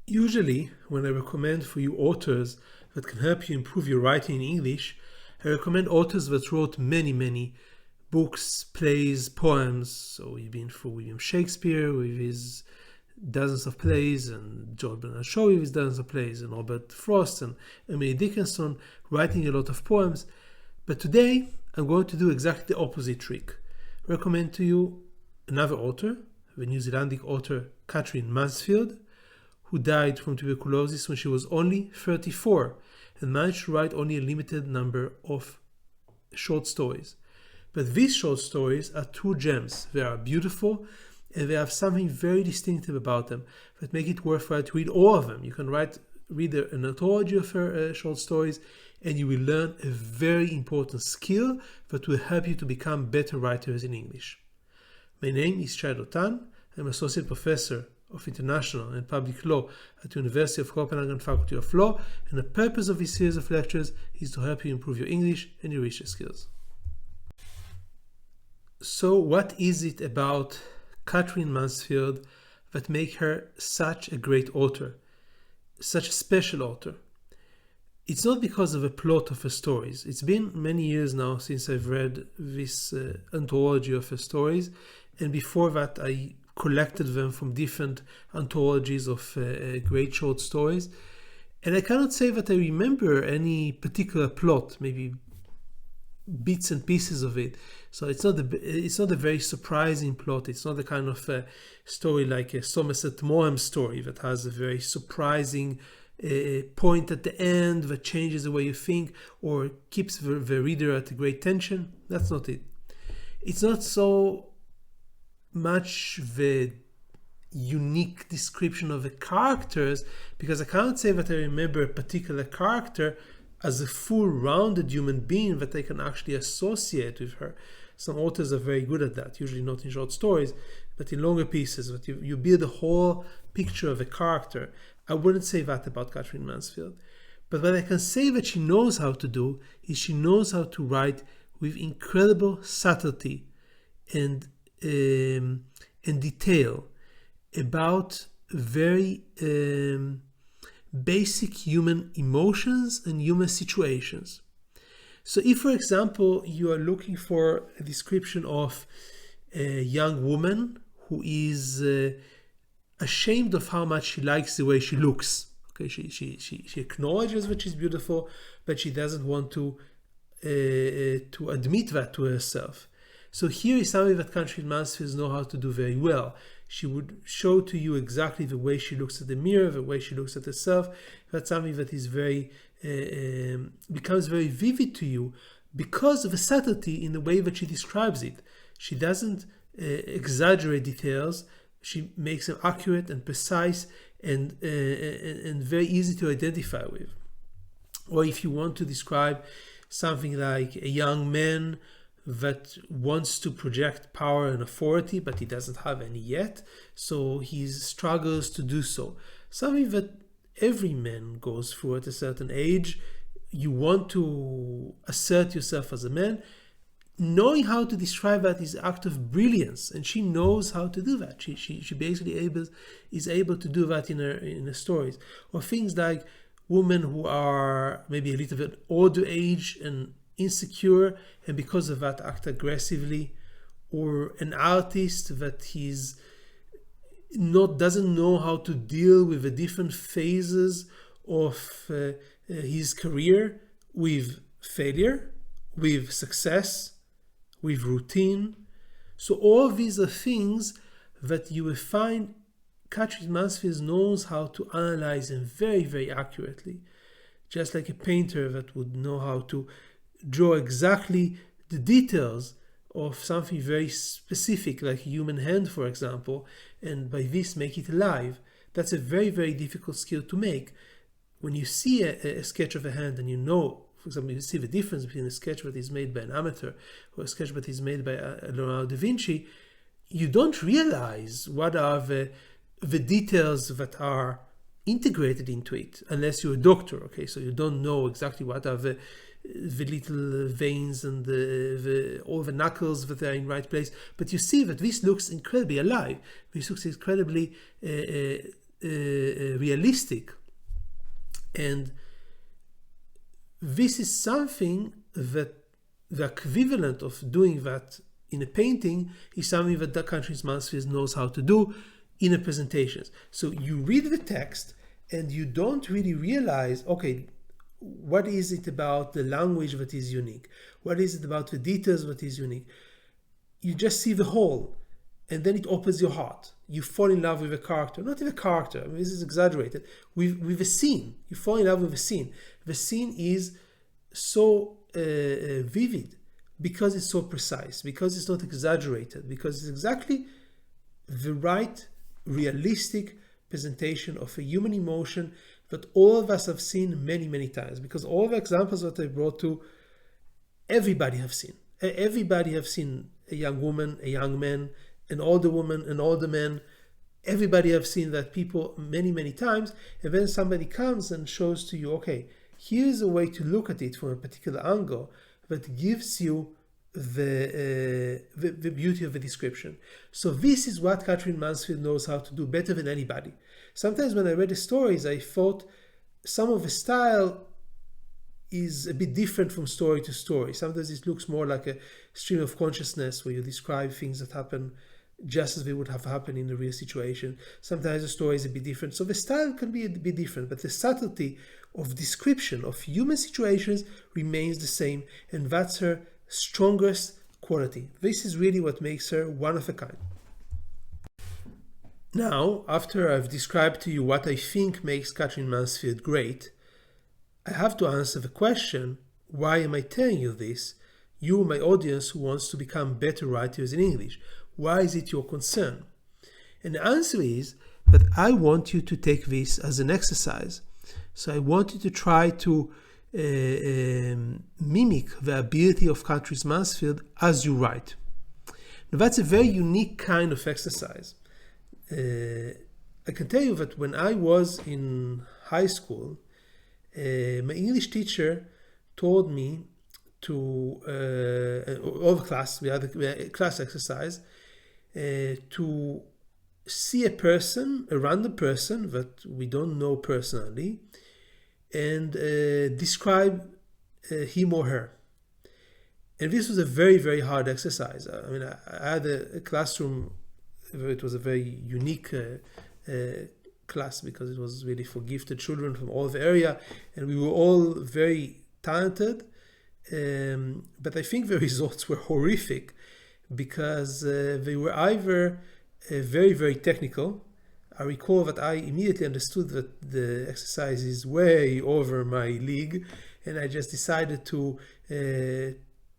Usually, when I recommend for you authors that can help you improve your writing in English, I recommend authors that wrote many books, plays, poems. So we've been through William Shakespeare with his dozens of plays, and George Bernard Shaw with his dozens of plays, and Robert Frost and Emily Dickinson writing a lot of poems. But today, I'm going to do exactly the opposite trick. Recommend to you another author, the New Zealandic author Katherine Mansfield, who died from tuberculosis when she was only 34 and managed to write only a limited number of short stories. But these short stories are true gems. They are beautiful and they have something very distinctive about them that make it worthwhile to read all of them. You can read an anthology of her short stories, and you will learn a very important skill that will help you to become better writers in English. My name is Shai Dotan. I'm Associate Professor of International and Public Law at the University of Copenhagen Faculty of Law, and the purpose of this series of lectures is to help you improve your English and your research skills. So what is it about Katherine Mansfield that make her such a great author, such a special author? It's not because of the plot of her stories. It's been many years now since I've read this anthology of her stories, and before that I collected them from different anthologies of great short stories, and I cannot say that I remember any particular plot, maybe bits and pieces of it. So it's not a very surprising plot. It's not the kind of story like a Somerset Maugham story that has a very surprising point at the end that changes the way you think or keeps the reader at a great tension. That's not it. It's not so much the unique description of the characters, because I can't say that I remember a particular character as a full rounded human being that I can actually associate with her. Some authors are very good at that, usually not in short stories, but in longer pieces, that you build a whole picture of a character. I wouldn't say that about Katherine Mansfield. But what I can say that she knows how to do is she knows how to write with incredible subtlety and detail about very basic human emotions and human situations. So if, for example, you are looking for a description of a young woman who is ashamed of how much she likes the way she looks, okay, she acknowledges that she's beautiful, but she doesn't want to admit that to herself. So here is something that Katherine Mansfield knows how to do very well. She would show to you exactly the way she looks at the mirror, the way she looks at herself. That's something that is very becomes very vivid to you because of the subtlety in the way that she describes it. She doesn't exaggerate details. She makes them accurate and precise and very easy to identify with. Or if you want to describe something like a young man that wants to project power and authority, but he doesn't have any yet, so he struggles to do so. Something that every man goes through at a certain age. You want to assert yourself as a man. Knowing how to describe that is an act of brilliance, and she knows how to do that. She basically is able to do that in her stories. Or things like women who are maybe a little bit older age and insecure, and because of that act aggressively, or an artist that doesn't know how to deal with the different phases of his career, with failure, with success, with routine. So all these are things that you will find Katherine Mansfield knows how to analyze them very accurately, just like a painter that would know how to draw exactly the details of something very specific, like a human hand, for example, and by this make it alive. That's a very difficult skill to make. When you see a sketch of a hand and you know, for example, you see the difference between a sketch that is made by an amateur or a sketch that is made by Leonardo da Vinci, you don't realize what are the details that are integrated into it unless you're a doctor. Okay, so you don't know exactly what are the little veins and all the knuckles that are in right place, but you see that this looks incredibly alive. This looks incredibly realistic. And this is something that the equivalent of doing that in a painting is something that Katherine Mansfield knows how to do in a presentations. So you read the text and you don't really realize, okay, what is it about the language that is unique? What is it about the details that is unique? You just see the whole, and then it opens your heart. You fall in love with a character, not in a character, I mean, this is exaggerated, with a scene. You fall in love with a scene. The scene is so vivid because it's so precise, because it's not exaggerated, because it's exactly the right realistic presentation of a human emotion that all of us have seen many, many times. Because all the examples that I brought to, everybody have seen. Everybody have seen a young woman, a young man, an older woman, an older man. Everybody have seen that people many, many times. And then somebody comes and shows to you, okay, here's a way to look at it from a particular angle that gives you the beauty of the description. So this is what Katherine Mansfield knows how to do better than anybody. Sometimes when I read the stories, I thought some of the style is a bit different from story to story. Sometimes it looks more like a stream of consciousness where you describe things that happen just as they would have happened in a real situation. Sometimes the story is a bit different. So the style can be a bit different, but the subtlety of description of human situations remains the same, and that's her strongest quality. This is really what makes her one of a kind. Now, after I've described to you what I think makes Katherine Mansfield great, I have to answer the question, why am I telling you this? You, my audience, who wants to become better writers in English. Why is it your concern? And the answer is that I want you to take this as an exercise. So I want you to try to mimic the ability of Katherine Mansfield as you write. Now, that's a very unique kind of exercise. I can tell you that when I was in high school, my English teacher told me to, all the class, we had a class exercise, to see a person, a random person that we don't know personally, and describe him or her. And this was a very, very hard exercise. I mean, I had a classroom, it was a very unique class because it was really for gifted children from all the area, and we were all very talented. But I think the results were horrific because they were either very, very technical. I recall that I immediately understood that the exercise is way over my league, and I just decided to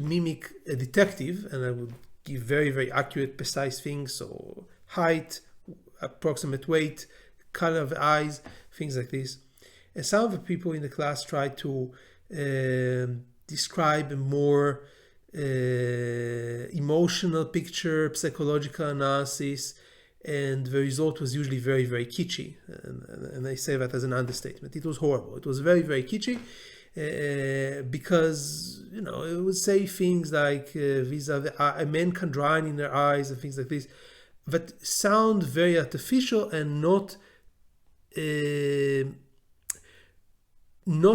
mimic a detective, and I would give very, very accurate, precise things, so height, approximate weight, color of the eyes, things like this. And some of the people in the class tried to describe a more emotional picture, psychological analysis, and the result was usually very, very kitschy. And I say that as an understatement. It was horrible. It was very, very kitschy because, you know, it would say things like these are a man can drown in their eyes and things like this, that sound very artificial and not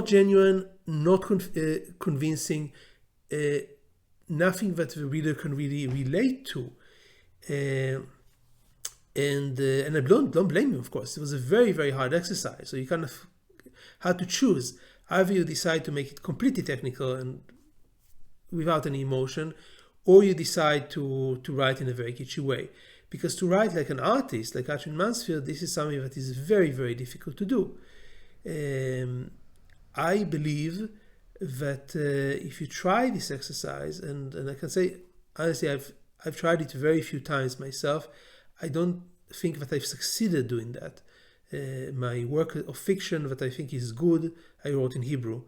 genuine, not convincing, nothing that the reader can really relate to. And I don't blame you, of course. It was a very, very hard exercise. So you kind of had to choose. Either you decide to make it completely technical and without any emotion, or you decide to write in a very kitschy way. Because to write like an artist, like Katherine Mansfield, this is something that is very, very difficult to do. I believe that if you try this exercise, and I can say, honestly, I've tried it very few times myself, I don't think that I've succeeded doing that. My work of fiction that I think is good, I wrote in Hebrew.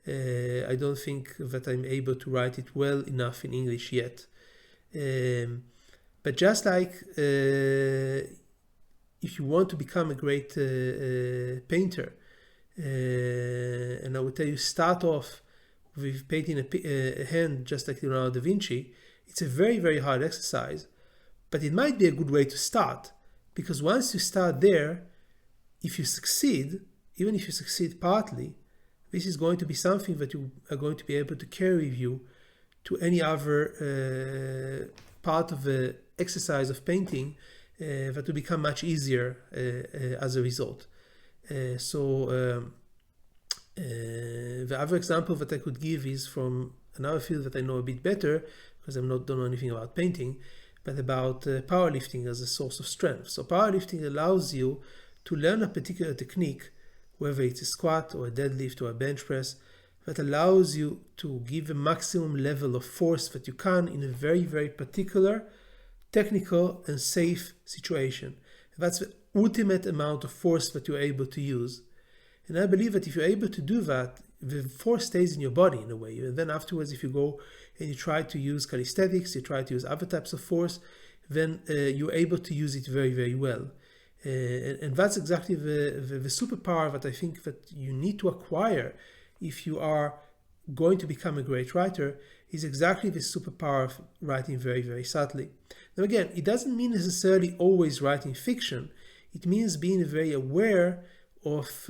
I don't think that I'm able to write it well enough in English yet. But just like if you want to become a great painter, and I would tell you, start off with painting a hand just like Leonardo da Vinci. It's a very, very hard exercise, but it might be a good way to start, because once you start there, if you succeed, even if you succeed partly, this is going to be something that you are going to be able to carry with you to any other part of the exercise of painting that will become much easier as a result. The other example that I could give is from another field that I know a bit better, because don't know anything about painting, but about powerlifting as a source of strength. So powerlifting allows you to learn a particular technique, whether it's a squat or a deadlift or a bench press, that allows you to give a maximum level of force that you can in a very, very particular, technical and safe situation. That's the ultimate amount of force that you're able to use. And I believe that if you're able to do that, the force stays in your body in a way. And then afterwards, if you go and you try to use calisthenics, you try to use other types of force, then you're able to use it very, very well. And that's exactly the superpower that I think that you need to acquire if you are going to become a great writer, is exactly the superpower of writing very, very subtly. Now again, it doesn't mean necessarily always writing fiction. It means being very aware of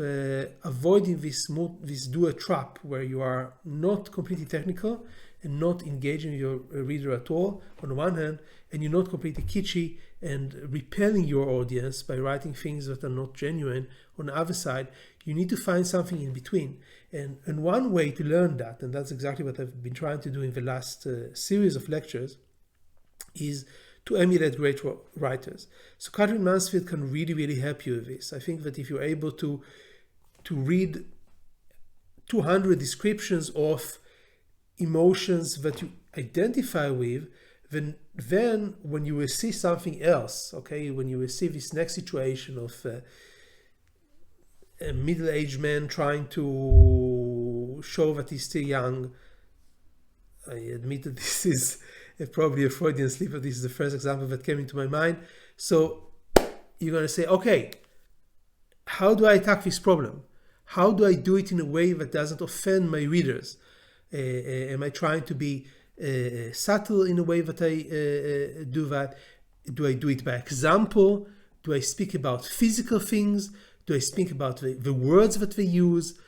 avoiding this doer trap where you are not completely technical and not engaging your reader at all on the one hand, and you're not completely kitschy and repelling your audience by writing things that are not genuine on the other side. You need to find something in between. And one way to learn that, and that's exactly what I've been trying to do in the last series of lectures, is to emulate great writers. So Katherine Mansfield can really, really help you with this. I think that if you're able to read 200 descriptions of emotions that you identify with, then when you will see something else, okay, when you will see this next situation of a middle-aged man trying to show that he's still young, I admit that this is probably a Freudian slip, but this is the first example that came into my mind. So you're going to say, okay, how do I attack this problem? How do I do it in a way that doesn't offend my readers? Am I trying to be subtle in a way that I do that? Do I do it by example? Do I speak about physical things? Do I speak about the words that they use?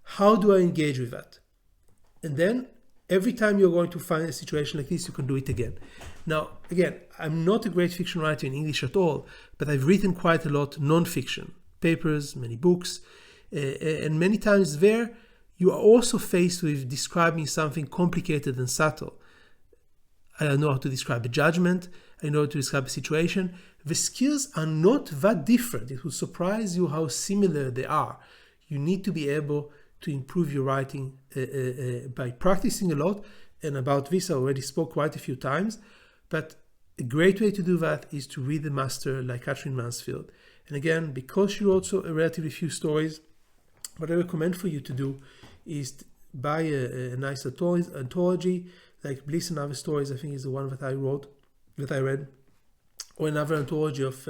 How do I engage with that? And then every time you're going to find a situation like this, you can do it again. Now, again, I'm not a great fiction writer in English at all, but I've written quite a lot non-fiction, papers, many books, and many times there, you are also faced with describing something complicated and subtle. I know how to describe a judgment. I know how to describe a situation. The skills are not that different. It will surprise you how similar they are. You need to be able to improve your writing by practicing a lot. And about this, I already spoke quite a few times. But a great way to do that is to read a master like Katherine Mansfield. And again, because she wrote so relatively few stories, what I recommend for you to do is buy a nice anthology like Bliss and Other Stories, I think is the one that I read, or another anthology of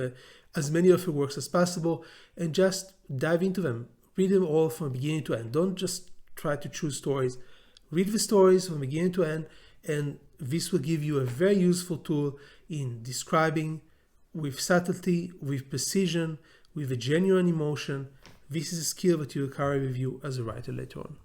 as many of her works as possible, and just dive into them. Read them all from beginning to end. Don't just try to choose stories. Read the stories from beginning to end, and this will give you a very useful tool in describing with subtlety, with precision, with a genuine emotion. This is a skill that you will carry with you as a writer later on.